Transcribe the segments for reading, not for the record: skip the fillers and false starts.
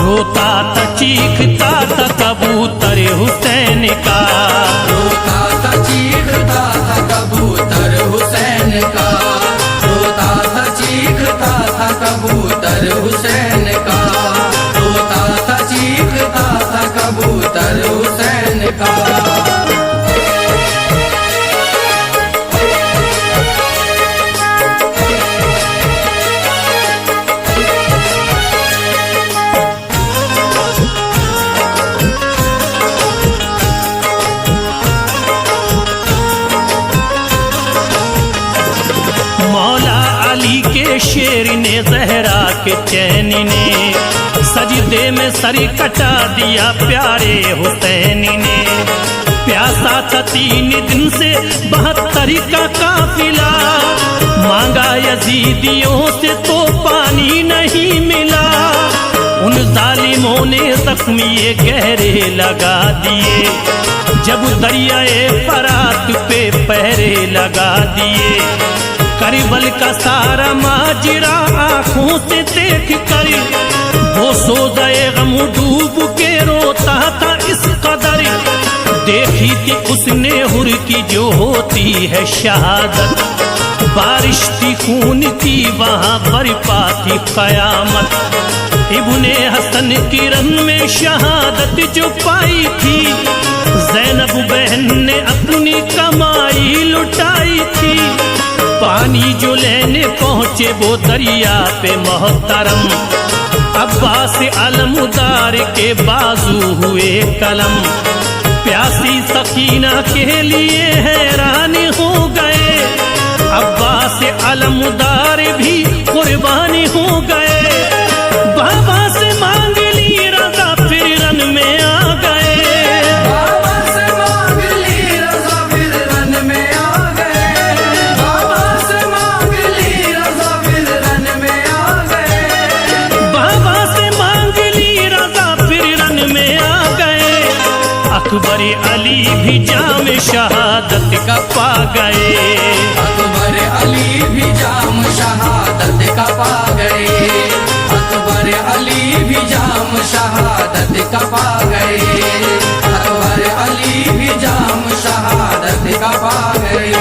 रोता था चीखता था कबूतर हुसैन का, रोता था चीखता था कबूतर हुसैन का, रोता था चीखता था कबूतर हुसैन का, रोता था चीखता था कबूतर हुसैन का। शेर ने जहरा के चैन ने सजदे में सर कटा दिया प्यारे हुसैन ने। प्यासा था 3 दिन से 72 का काफिला, मांगा यजीदियों से तो पानी नहीं मिला। उन जालिमों ने जख्मी ये गहरे लगा दिए, जब दरियाए फरात पे पहरे लगा दिए। करबल का सारा माजरा आंखों से देख कर वो सोज़े गम डूब के रोता था इस कदर। देखी थी उसने हुर की जो होती है शहादत, बारिश थी खून की वहां बरपा थी कयामत। इब्ने हसन की रन में शहादत जो पाई थी, ज़ैनब बहन ने अपनी कमाई लुटाई थी। पानी जो लेने पहुंचे वो दरिया पे मोहतरम, अब्बास अलमुदार के बाजू हुए कलम। प्यासी सकीना के लिए हैरान हो गए, अब्बास अलमुदार भी कुर्बानी हो गए। बाबा से मांग ली रज़ा फिर रन में आ गए, बाबा से मांग ली रज़ा फिर रन में आ गए, बाबा से मांग ली रज़ा फिर रन में आ गए, बाबा से मांग ली रज़ा फिर रन में आ गए। अकबर अली भी जाम शहादत का पा गए, अकबर अली भी जाम शहादत का पा गए, अकबर अली भी जाम शहादत का पा गए, अकबर अली भी जाम शहादत का पा गए।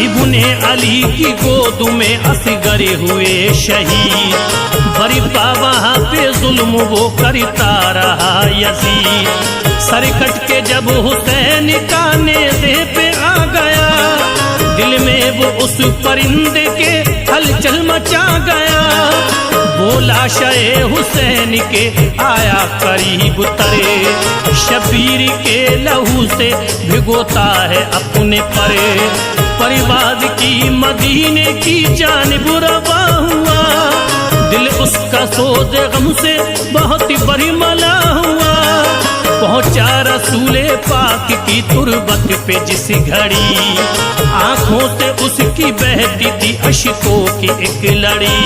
इब्ने अली की गोद में असगर हुए शहीद, बरिपा वहां पे जुल्म वो करता रहा यजीद। सर कट के जब हुसैन का नेज़े पे आ गया, दिल में वो उस परिंदे के हलचल मचा गया। बोला शे हुसैन के आया करीब तरे, शबीर के लहू से भिगोता है अपने परे। परिवाद की मदीने की जानिब रवा हुआ, दिल उसका सोज़े गम से बहुत बड़ी मला हुआ। पहुंचा रसूले पाक की तुरबत पे जिस घड़ी, आंखों से उसकी बहती थी अश्कों की एक लड़ी।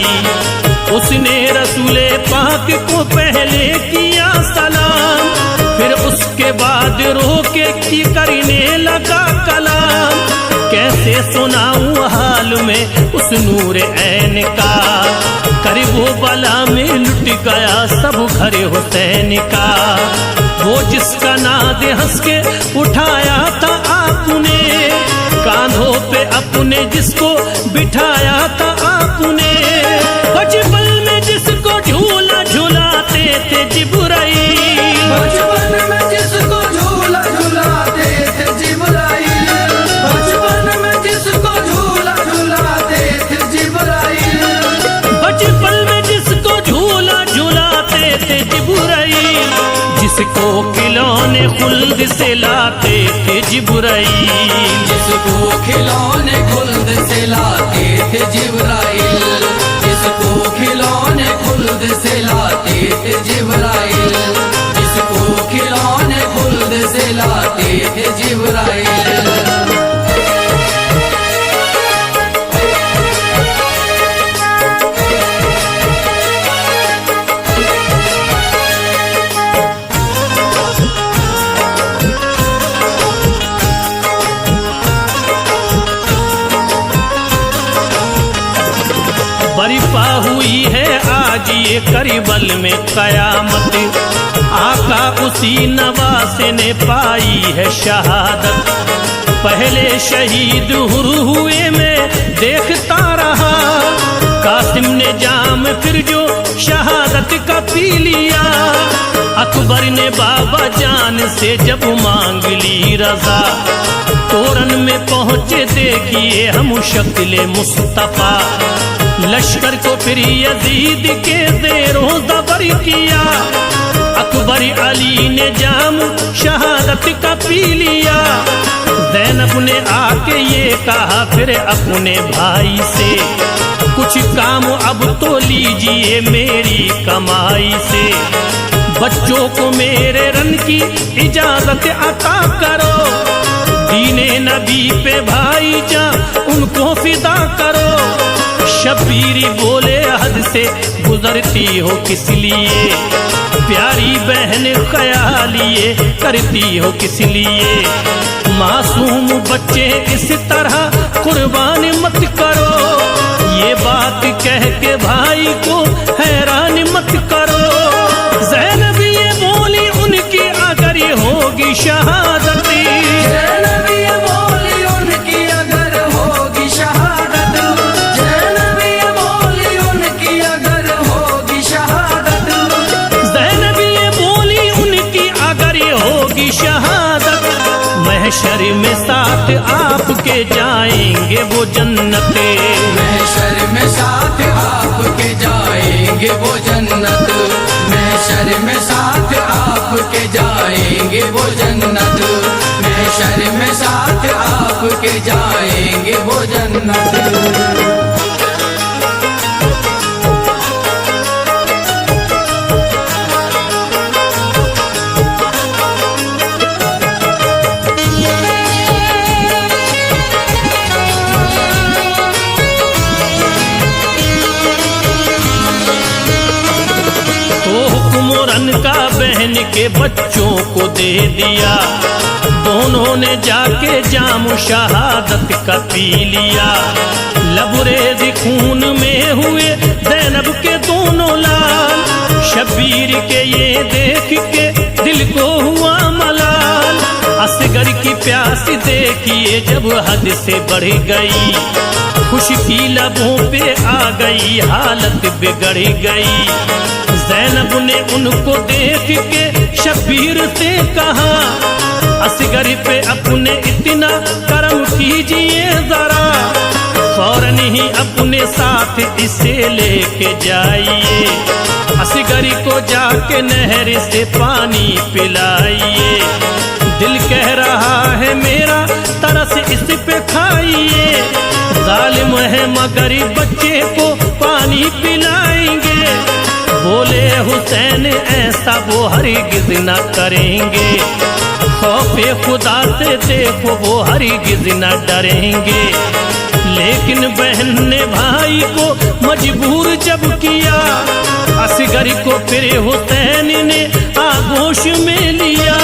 उसने रसूले पाक को पहले किया सलाम, फिर उसके बाद रोके की करने लगा कलाम। कैसे सुनाऊं हाल में उस नूर ऐन का, करीबो बला में लुट गया सब घर हुसैन का। वो जिसका नाद हंस के उठाया था आपने, कांधों पे अपने जिसको बिठाया था आपने। बचपन में जिसको झूला झूलाते थे जिब्राइल, बचपन में जिसको झूला झूलाते थे जिब्राइल, बचपन में जिसको झूला झूलाते थे जिब्राइल, बचपन में जिसको झूला झूलाते थे जिब्राइल। जिसको खिलौने खुल्द से लाते थे जिब्राइल, जिसको खिलौने खुल्द से लाते थे जिब्राइल, जिसको खिलौने खुल्द से लाते थे जिब्राइल, जिसको खिलौने खुल्द से लाते थे जिब्राइल। जिए करबल में कयामत। आका उसी नवासे ने पाई है शहादत। पहले शहीद हुए में देखता रहा, कासिम ने जाम फिर जो शहादत का पी लिया। अकबर ने बाबा जान से जब मांग ली रजा, तोरन में पहुंचे देखिए हम शक्ल मुस्तफा। लश्कर को फिर यजीद के ज़ेरों ज़बर किया। अकबर अली ने जाम शहादत का पी लिया। ज़ैनब ने आके ये कहा फिर अपने भाई से, कुछ काम अब तो लीजिए मेरी कमाई से। बच्चों को मेरे रन की इजाजत अता करो, दीने नबी पे भाई जा उनको फिदा करो। शब्बीरी बोले हद से गुजरती हो किस लिए, प्यारी बहन ख्यालिए करती हो किस लिए। मासूम बच्चे इस तरह कुर्बान मत करो, ये बात कह के भाई को हैरान मत करो। ज़ैनब ये बोली उनकी अगर ये होगी शहादत, ज़ैनब ये बोली उनकी अगर होगी शहादत, ज़ैनब ये बोली उनकी अगर होगी शहादत, ज़ैनब ये बोली उनकी अगर ये होगी शहादत। महशर में साथ आपके जाएंगे वो जन्नते, महशर में साथ आपके जाएंगे वो जन्नत, महशर में साथ आपके जाएंगे वो जन्नत, महशर में साथ आपके जाएंगे वो जन्नत। का बहन के बच्चों को दे दिया, दोनों ने जाके जाम शहादत का पी लिया। लबरेज खून में हुए ज़ैनब के दोनों लाल, शब्बीर के ये देख के दिल को हुआ मलाल। असगर की प्यास देखिए जब हद से बढ़ गई, खुशकी लबों पे आ गई हालत बिगड़ गई। ज़ैनब ने उनको देख के शब्बीर से कहा, असगर पे अपने इतना करम कीजिए जरा, फौरन ही अपने साथ इसे लेके जाइए। असगर को जाके नहर से पानी पिलाइए, दिल कह रहा है मेरा तरस इस पे खाइए। जालिम है मगर बच्चे को पानी पिलाएंगे, बोले हुसैन ऐसा वो हरगिज़ न करेंगे। खौफे खुदा से देखो वो हरगिज़ न डरेंगे। लेकिन बहन ने भाई को मजबूर जब किया, असगर को फिर हुसैन ने आगोश में लिया।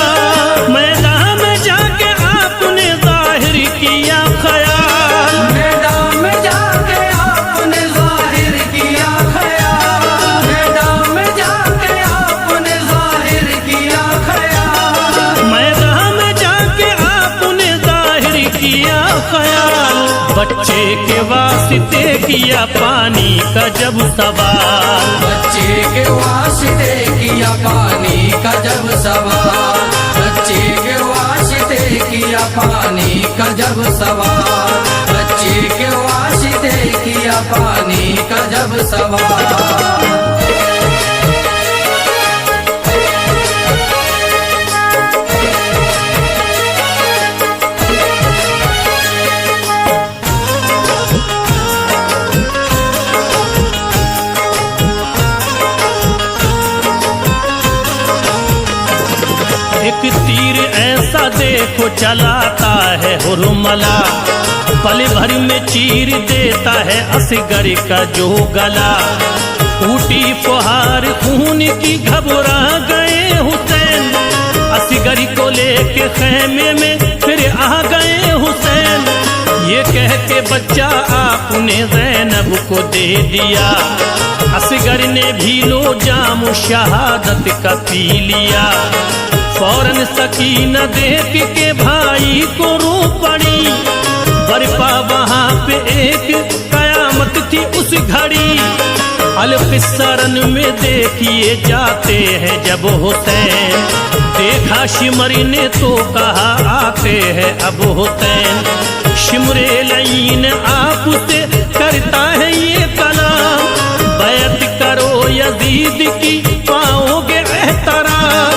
मैदान में जाके आपने जाहिर किया ख्याल, मैदान में जाके आपने जाहिर किया ख्याल, मैदान में जाके आपने जाहिर किया ख्याल, मैदान में जाके आपने जाहिर किया ख्याल। बच्चे के वास्ते किया पानी का जब सवाल, बच्चे के वास्ते किया पानी का जब सवाल, बच्चे के वास्ते किया पानी का जब सवाल, बच्चे के वास्ते किया पानी का जब सवाल। एक तीर ऐसा देखो चलाता है हुरमला, पल भर में चीर देता है असगर का जो गला। टूटी फुहार खून की घबरा गए हुसैन, असगर को लेके खैमे में फिर आ गए हुसैन। ये कह के बच्चा आपने ज़ैनब को दे दिया। असगर ने भी लो जाम शहादत का पी लिया। फौरन सकीना देख के भाई को रो पड़ी। बरपा वहां पे एक कयामत थी उस घड़ी। अलकिस्सरन में देखिए जाते हैं जब हुसैन। देखा शिमरी ने तो कहा आते हैं अब हुसैन। शिमरे लईन आपसे करता है ये कलाम। बैत करो यजीद की पाओगे एहतराम।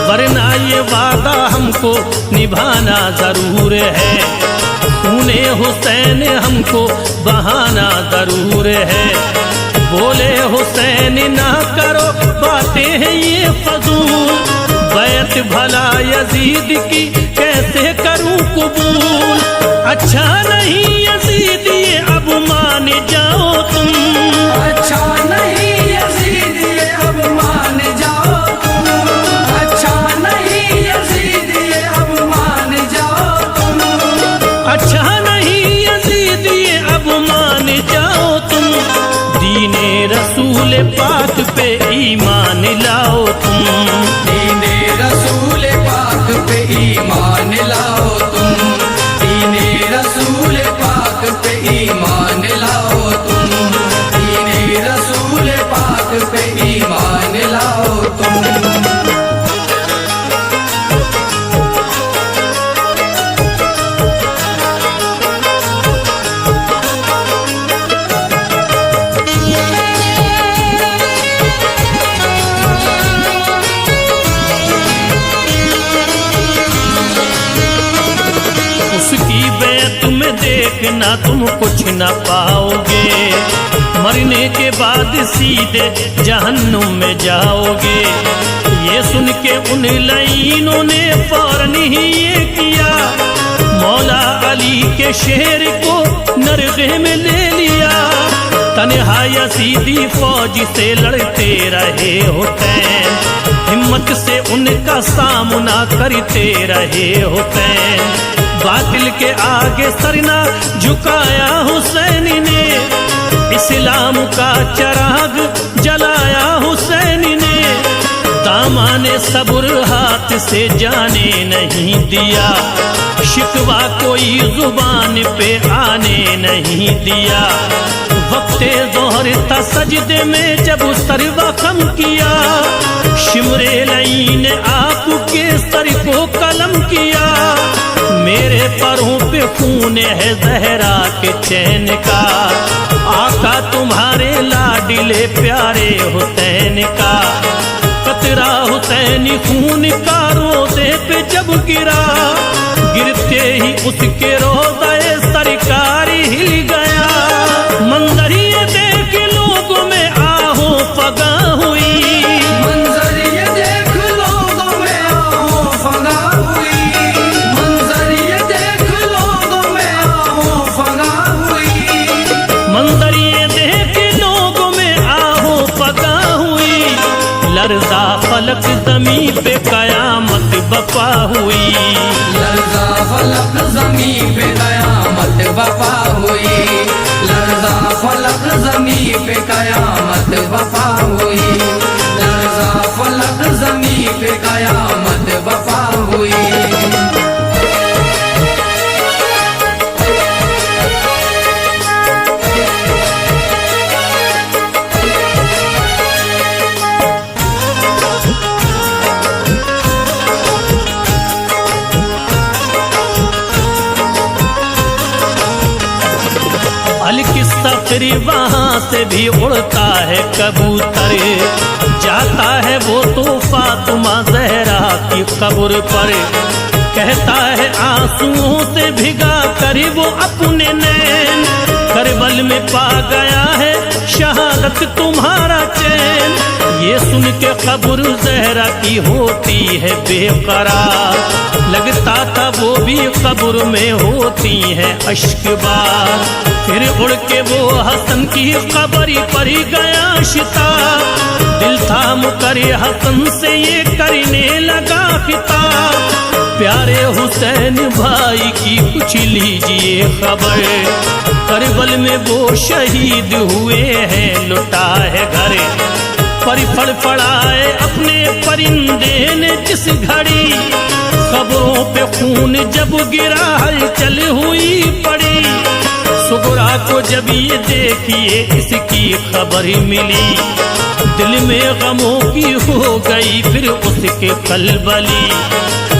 वरना ये वादा हमको निभाना जरूर है। खूने हुसैन हमको बहाना जरूर है। बोले हुसैन ना करो बातें हैं ये फजूल। बैत भला यजीद की कैसे करूं कबूल। अच्छा नहीं यजीद ये अब मान जाओ तुम। अच्छा नहीं यजीद ये अब मान जाओ तुम। अच्छा नहीं यजीद ये अब मान जाओ तुम। अच्छा नहीं यजीद ये अब मान जाओ तुम। दीने रसूल पाक पे ईमान लाओ तुम। दीने रसूल पाक पे ईमान लाओ तुम। दीने रसूल पाक पे ईमान लाओ तुम। दीने रसूल पाक पे ईमान लाओ तुम। उसकी बैत में देखना तुम कुछ न पाओगे। मरने के बाद सीधे जहन्नुम में जाओगे। ये सुन के उन लाइनों ने फौरन ही ये किया। मौला अली के शेर को नरगे में ले लिया। तन्हा यजीदी फौज से लड़ते रहे हुसैन। हिम्मत से उनका सामना करते रहे हुसैन। बातिल के आगे सरना झुकाया हुसैन ने। इस्लाम का चिराग जलाया हुसैन ने। दामाने सब्र हाथ से जाने नहीं दिया। शिकवा कोई जुबान पे आने नहीं दिया। वक्ते जोहर था सजदे में जब सर वखम किया। शिमरे लईन आपके सर को कलम किया। मेरे परों पे खून है जहरा के चैन का। आका तुम्हारे लाडिले प्यारे हुसैन का। कतरा हुसैनी खून का रोज़े पे जब गिरा। गिरते ही उसके रोज़े सरकार हिल गया। मंजर ये देख लोगों में आहो फगा हुई। मंजर ये देख लोगों में आहो फगा हुई। मंजर ये देख लोगों में आहो फगा हुई। मंजर ये देख लोगों में आहो फगा हुई। लर्जा फलक ज़मीं पे कयामत बपा हुई। लर्जा फलक ज़मीं पे कयामत बपा हुई। लर्जा फलक ज़मीं पे कयामत बपा हुई। लर्जा फलक ज़मीं पे कयामत बपा हुई। अलकिस्सा फिर वहाँ से भी उड़ता है कबूतर। जाता है वो तो फातिमा ज़हरा की कब्र पर। कहता है आंसुओं से भिगा कर वो अपने नैन। करबल में पा गया है शहादत तुम्हारा चैन। ये सुन के कब्र ज़हरा की होती है बेकरार। लगता था वो भी कब्र में होती है अश्कबार। फिर उड़ के वो हसन की कब्र पर गया शिता। दिल थाम कर हसन से ये करने लगा खिताब। प्यारे हुसैन भाई की कुछ लीजिए खबर, करबल में वो शहीद हुए हैं, लुटा है घर। परी फड़फड़ाए अपने परिंदे ने जिस घड़ी, खबरों पे खून जब गिरा हलचल हुई पड़ी। सुगरा को जब ये देखिए इसकी खबर मिली, दिल में गमों की हो गई फिर उसके कलबली।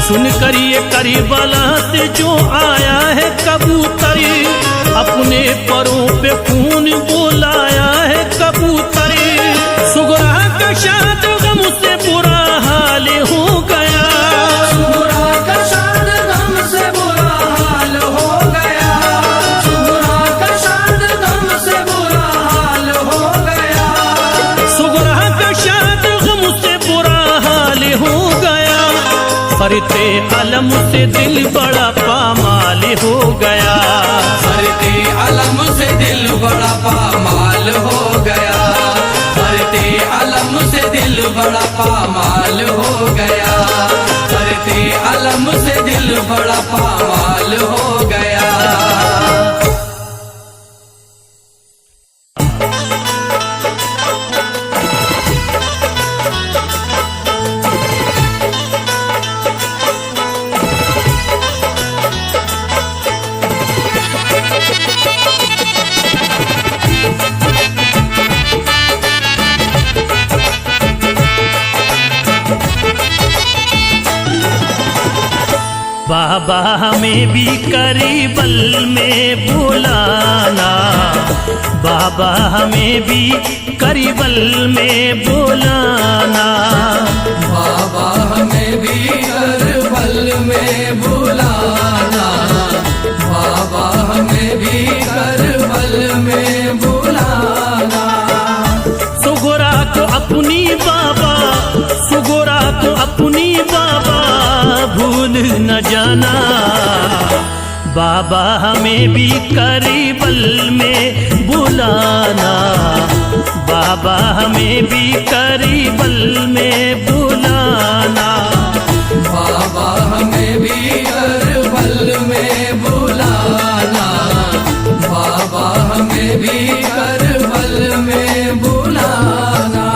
सुनकर ये करबला से जो आया है कबूतर, अपने परों पे खून बोलाया है कबूतर। सुगरा का शाद गम से बुरा हाल हो गया, सुगरा का शाद गम से बुरा हाल हो गया, सुगरा का शाद गम से बुरा हाल हो गया, सुगरा का शाद गम से बुरा हाल हो गया। फरते अलम से दिल बड़ा पामाल हो गया, फरते अलम से दिल बड़ा पामाल हो गया, फरते अलम से दिल बड़ा पामाल हो गया, फरते अलम से दिल बड़ा पामाल हो गया। बाबा हमें भी करबल में बुलाना, बाबा हमें भी करबल में बुलाना, बाबा हमें भी करबल में बुलाना, बाबा हमें भी करबल में बुलाना। सुगरा को अपनी बाबा, सुगरा को अपनी बाबा भूल न जाना। बाबा हमें भी करबल में बुलाना, बाबा हमें भी करबल में बुलाना, बाबा हमें भी करबल में बुलाना, बाबा हमें भी करबल में बुलाना।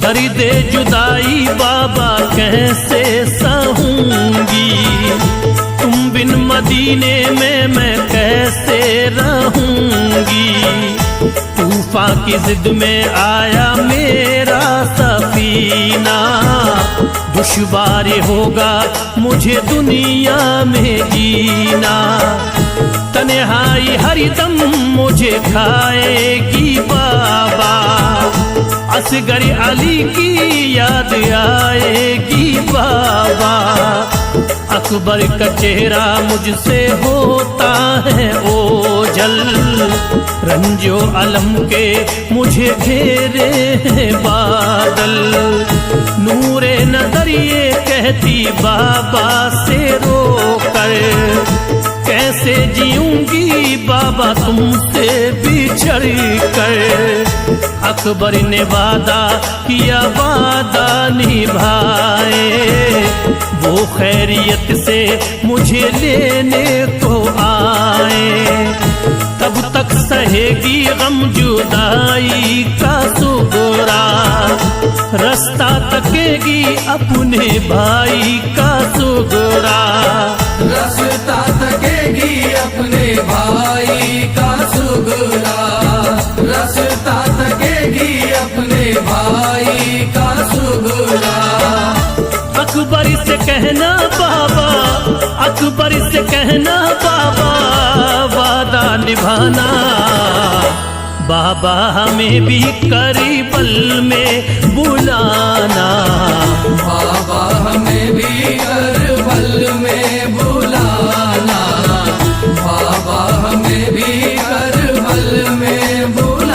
दर्दे जुदाई बाबा कैसे सहूंगी, तुम बिन मदीने में मैं कैसे रहूंगी। तूफान की जिद में आया मेरा सफीना, दुश्वार होगा मुझे दुनिया में जीना। तन्हाई हरदम मुझे खाएगी बाबा, असगर अली की याद आएगी बाबा। अकबर का चेहरा मुझसे होता है ओझल, रंजो अलम के मुझे घेरे हैं बादल। नूरे नजर ये कहती बाबा से रोकर, कैसे जीऊंगी बाबा तुमसे बिछड़ कर। अकबर ने वादा किया वादा निभाए, वो खैरियत से मुझे लेने को आए। तब तक सहेगी गम जुदाई का सुगरा, रास्ता तकेगी अपने भाई का सुगरा। रास्ता तकेगी अपने भाई का सुगरा, रास्ता तकेगी अपने भाई का सुगरा। अकबर से कहना बाबा, अकबर से कहना बाबा, वादा निभाना। बाबा हमें भी करबल में बुलाना, बाबा हमें भी करबल में बुलाना, बाबा हमें भी करबल में बुलाना।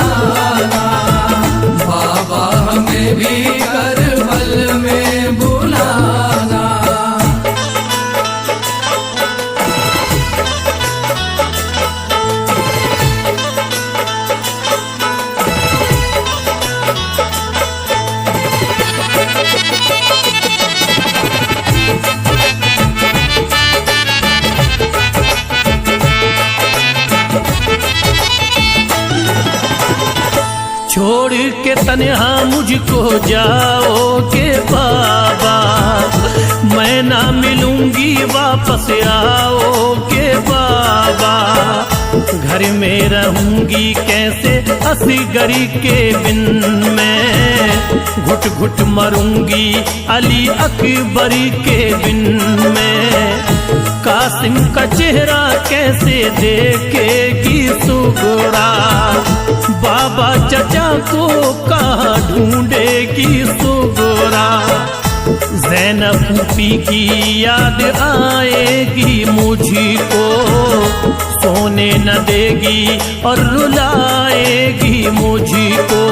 तन्हा मुझको जाओगे बाबा, मैं ना मिलूंगी वापस आओगे बाबा। घर में रहूंगी कैसे असगरी के बिन मैं, घुट घुट मरूंगी अली अकबरी के बिन मैं। कासिम का चेहरा कैसे देखेगी सुगरा, बाबा चचा को कहाँ ढूंढेगी सुगरा। ज़ैनब फूफी की याद आएगी मुझको, सोने न देगी और रुलाएगी मुझको।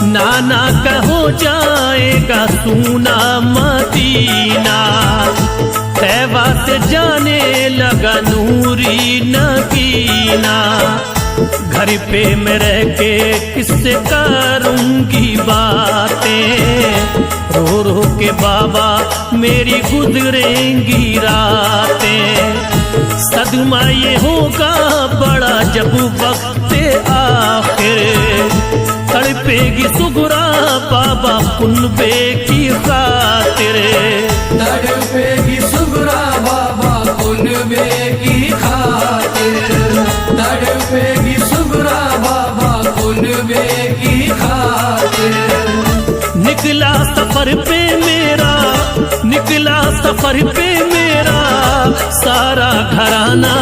नाना का हो जाएगा सूना मदीना, तैबा से जाने लगा नूरी नगीना। घर पे मैं रह के किससे करूंगी बातें, रो रो के बाबा मेरी गुजरेंगी रातें। सदमा ये होगा बड़ा जब वक्त आखिर, तड़पेगी सुगरा बाबा कुनबे की खातिर। तड़पेगी सुगरा बाबा कुनबे की खातिर, तड़पेगी सुगरा बाबा कुनबे की खातिर। निकला सफर पे मेरा, निकला सफर पे मेरा सारा घराना,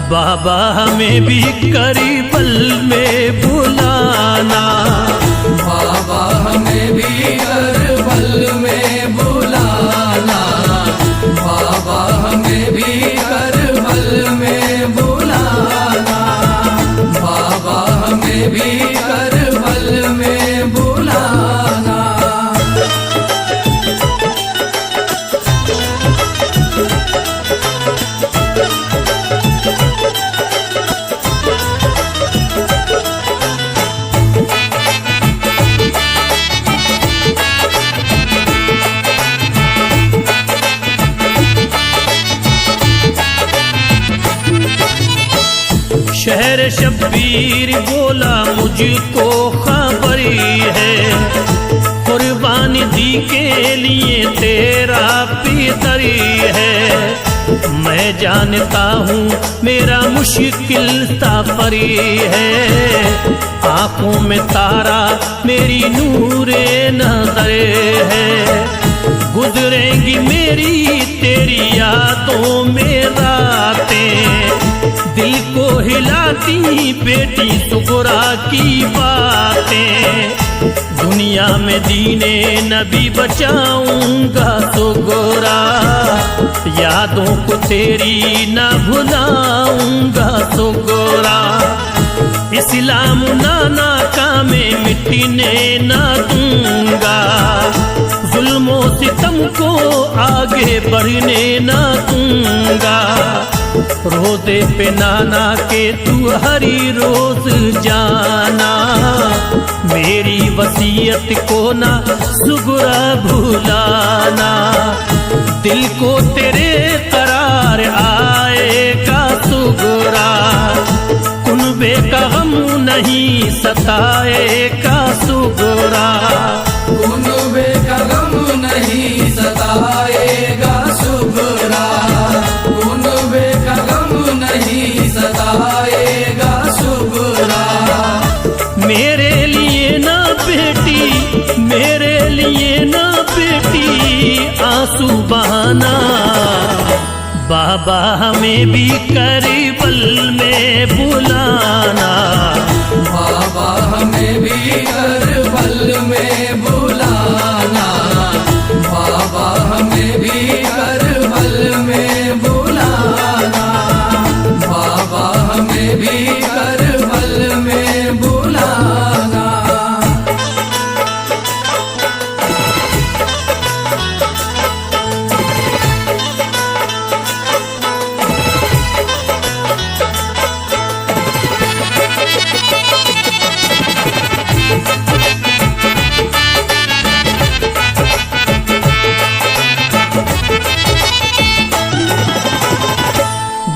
बाबा हमें भी करीबल में बुलाना। बाबा हमें भी करबल में बुलाना, बाबा हमें भी करबल में बुलाना, बाबा हमें भी करबल में बुलाना। शहर शब्बीर बोला मुझको खबरी है, कुर्बानी दी के लिए तेरा पितरी है। मैं जानता हूँ मेरा मुश्किल सफरी है, आंखों में तारा मेरी नूरे नजर है। गुजरेंगी मेरी तेरी यादों में रातें, दिल को हिलाती बेटी सुगरा की बातें। दुनिया में दीने नबी बचाऊंगा सुगरा, यादों को तेरी न भुलाऊंगा सुगरा। इस्लाम नाना का मैं मिटने न दूंगा, जुल्मों सितम को आगे बढ़ने न दूंगा। रोज़े पे नाना के तू हरी रोज जाना, मेरी वसीयत को ना सुगरा भुलाना। दिल को तेरे करार आएगा सुगरा, कुनबे का गम नहीं सताएगा सुगरा। कुनबे का गम नहीं सताएगा सुगरा, कुनबे का गम नहीं सताएगा सुगरा। मेरे लिए ना बेटी, मेरे लिए ना बेटी आंसू बहाना, बाबा हमें भी करबल में बुलाना। बाबा हमें भी करबल में बुलाना, बाबा हमें भी करबल में बुलाना, बाबा हमें भी करबल में बुलाना।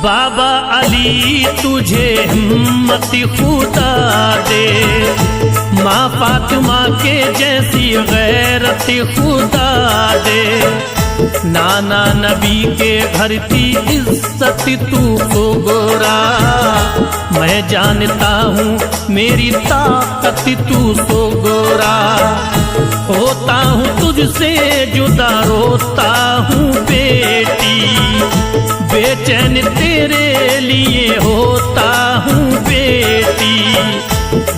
बाबा अली तुझे हिम्मत खुदा दे, माँ फातिमा के जैसी गैरत खुदा दे, नाना नबी के घर की इज्जत तू को गोरा। मैं जानता हूँ मेरी ताकत तू तो गोरा, होता हूँ तुझसे जुदा रोता हूँ बेटी, बेचैन तेरे लिए होता हूँ बेटी।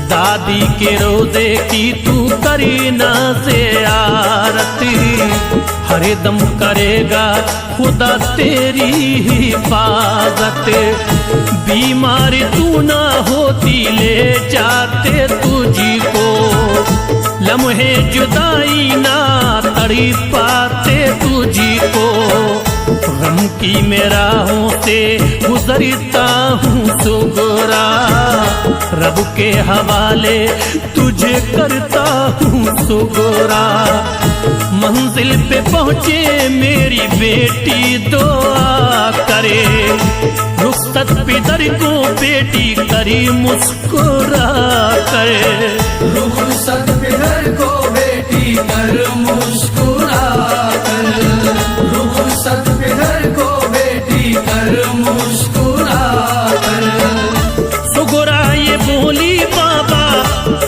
दादी के रोजे की तू करीना से आरती, हरदम करेगा खुदा तेरी हिफाजत। बीमारी तू ना होती ले जाते तुझी को, लम्हे जुदाई ना तड़ी पाते तुझी को। गम की मेराहों से गुजरता हूँ सुगरा, रब के हवाले तुझे करता हूँ सुगरा। मंजिल पे पहुँचे मेरी बेटी दुआ करे, रुखसत पिदर को बेटी करी मुस्कुरा करे। रुखसत पिदर को बेटी कर मुस्कुरा कर, रुखसत पिदर को बेटी कर मुस्कुरा कर। सुगरा ये बोली बाबा,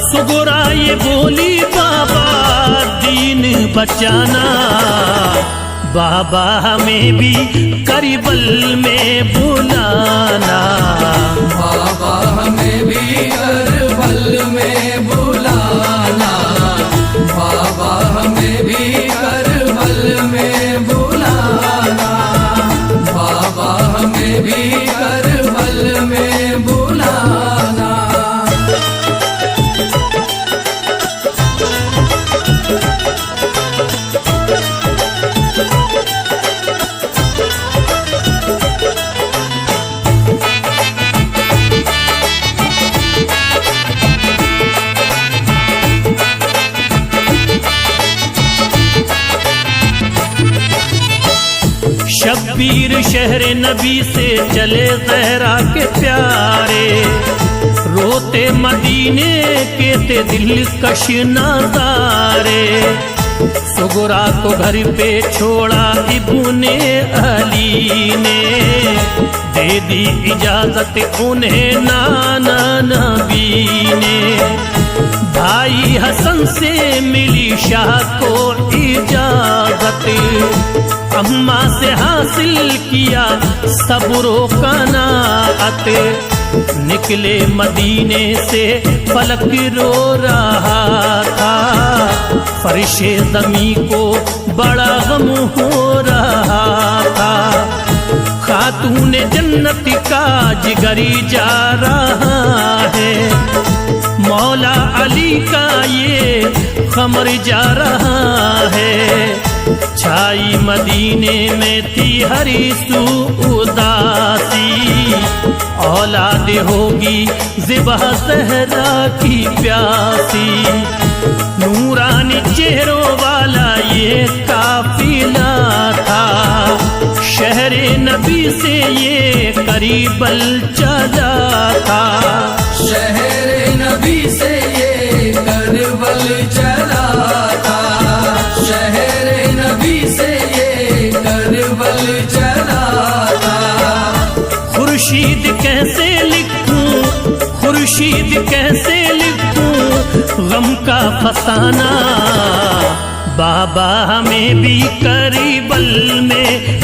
सुगरा ये बोली बाबा, दीन बचाना। बाबा हमें भी करबल में बुलाना, बाबा हमें भी करबल में बुलाना, बाबा हमें भी करबल में बुलाना, बाबा हमें भी करबल में बुलाना। शब्बीर शहर नबी से चले ज़हरा के प्यारे, रोते मदीने के ते दिल कश नज़ारे। सुगरा को घर पे छोड़ा इब्ने अली ने, दे दी इजाजत उन्हें नाना नबी ने। भाई हसन से मिली शाह को इजाजत, अम्मा से हासिल किया सब्रो कनाअत। निकले मदीने से फलक रो रहा था, फरिशे ज़मी को बड़ा गम हो रहा था। खातून जन्नत का जिगरी जा रहा है, मौला अली का ये खमर जा रहा है। छाई मदीने में थी हरी सू उदासी, औलाद होगी ज़िबा ज़हरा की प्यासी। नूरानी चेहरों वाला ये काफिला था, शहरे नबी से ये करीबल चला था। शहरे नबी से ये करबल चला था, शहरे नबी से ये करबल चला था। खुर्शीद कैसे लिखूं, खुर्शीद कैसे लिखूं गम का फसाना। बाबा हमें भी करबल में